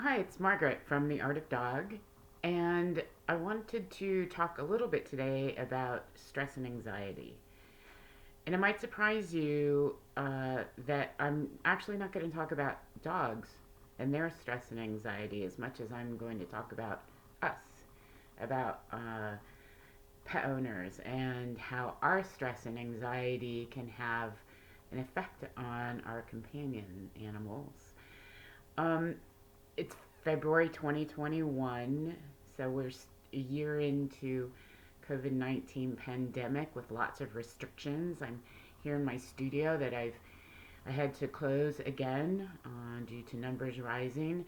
Hi, it's Margaret from The Art of Dog, and I wanted to talk a little bit today about stress and anxiety. And it might surprise you that I'm actually not going to talk about dogs and their stress and anxiety as much as I'm going to talk about us, about pet owners, and how our stress and anxiety can have an effect on our companion animals. Um, it's February 2021, so we're a year into COVID-19 pandemic with lots of restrictions. I'm here in my studio that I had to close again due to numbers rising.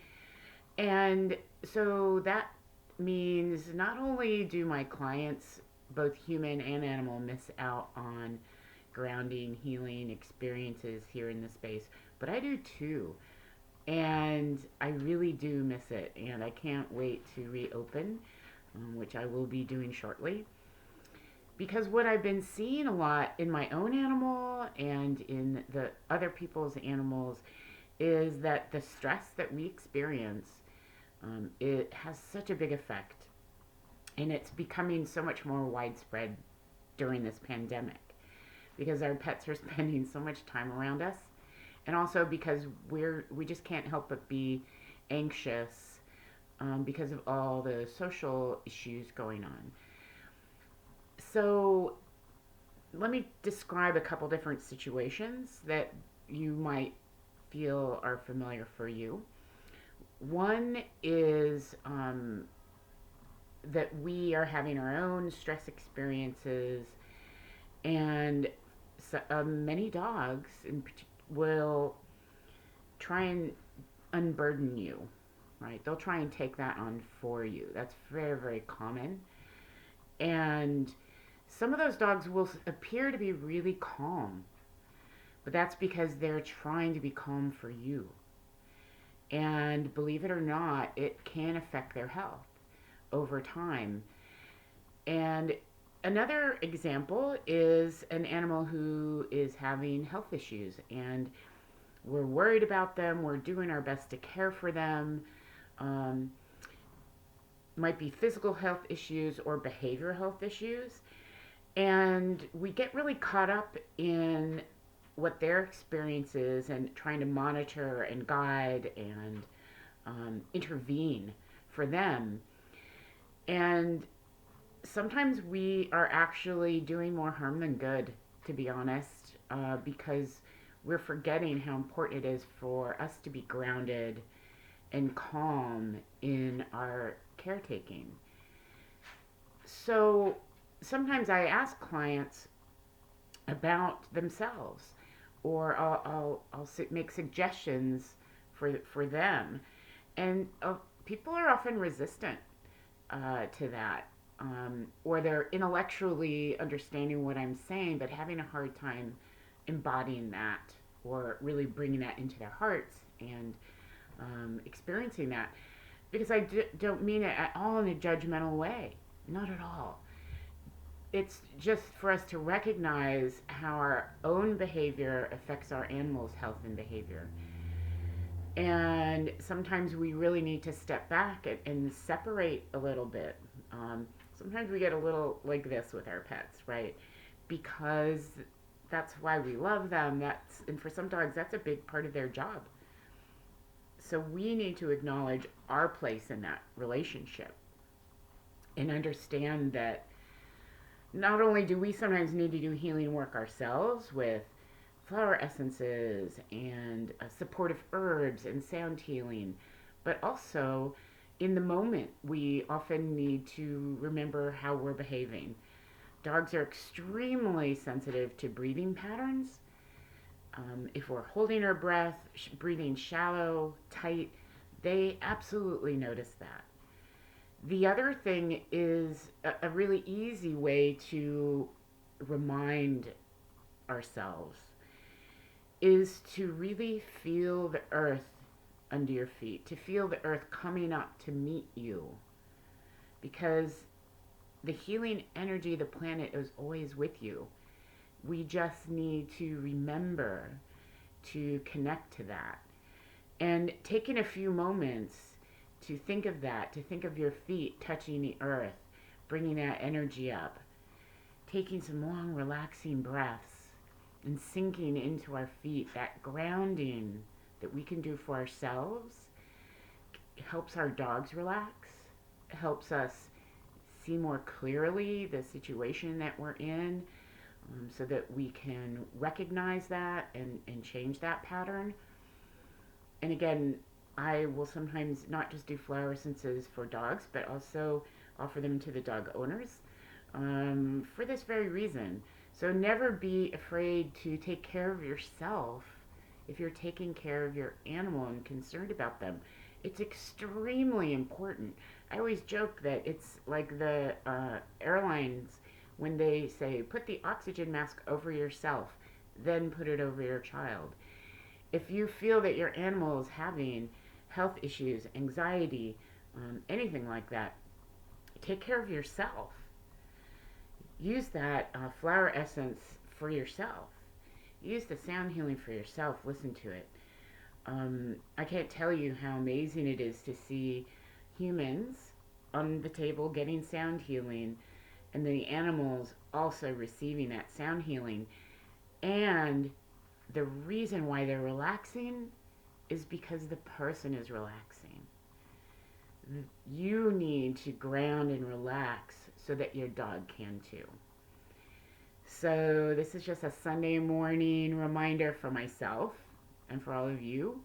And so that means not only do my clients, both human and animal, miss out on grounding, healing experiences here in the space, but I do too. And I really do miss it, and I can't wait to reopen, which I will be doing shortly. Because what I've been seeing a lot in my own animal and in the other people's animals is that the stress that we experience, it has such a big effect, and it's becoming so much more widespread during this pandemic because our pets are spending so much time around us, and also because we just can't help but be anxious because of all the social issues going on. So let me describe a couple different situations that you might feel are familiar for you. One is that we are having our own stress experiences, and so, many dogs will try and unburden you, right? They'll try and take that on for you. That's very, very common. And some of those dogs will appear to be really calm, but that's because they're trying to be calm for you. And believe it or not, it can affect their health over time. And another example is an animal who is having health issues, and we're worried about them. We're doing our best to care for them. Um, might be physical health issues or behavioral health issues. And we get really caught up in what their experience is and trying to monitor and guide and intervene for them. And sometimes we are actually doing more harm than good, to be honest, because we're forgetting how important it is for us to be grounded and calm in our caretaking. So sometimes I ask clients about themselves, or I'll make suggestions for them, and people are often resistant to that, or they're intellectually understanding what I'm saying, but having a hard time embodying that or really bringing that into their hearts and experiencing that. Because don't mean it at all in a judgmental way, not at all. It's just for us to recognize how our own behavior affects our animals' health and behavior. And sometimes we really need to step back and separate a little bit. Sometimes we get a little like this with our pets, right? Because that's why we love them. And for some dogs, that's a big part of their job. So we need to acknowledge our place in that relationship and understand that not only do we sometimes need to do healing work ourselves with flower essences and supportive herbs and sound healing, but also in the moment, we often need to remember how we're behaving. Dogs are extremely sensitive to breathing patterns. If we're holding our breath, breathing shallow, tight, they absolutely notice that. The other thing is a really easy way to remind ourselves is to really feel the earth under your feet, to feel the earth coming up to meet you. Because the healing energy of the planet is always with you. We just need to remember to connect to that. And taking a few moments to think of that, to think of your feet touching the earth, bringing that energy up, taking some long, relaxing breaths, and sinking into our feet, that grounding that we can do for ourselves helps our dogs relax, helps us see more clearly the situation that we're in, so that we can recognize that and change that pattern. And again, I will sometimes not just do flower essences for dogs, but also offer them to the dog owners, for this very reason. So never be afraid to take care of yourself if you're taking care of your animal and concerned about them. It's extremely important. I always joke that it's like the airlines when they say, put the oxygen mask over yourself, then put it over your child. If you feel that your animal is having health issues, anxiety, anything like that, take care of yourself. Use that flower essence for yourself. Use the sound healing for yourself. Listen to it. I can't tell you how amazing it is to see humans on the table getting sound healing and the animals also receiving that sound healing. And the reason why they're relaxing is because the person is relaxing. You need to ground and relax so that your dog can too. So this is just a Sunday morning reminder for myself and for all of you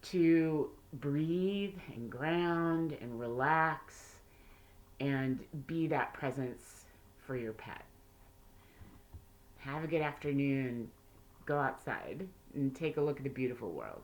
to breathe and ground and relax and be that presence for your pet. Have a good afternoon. Go outside and take a look at the beautiful world.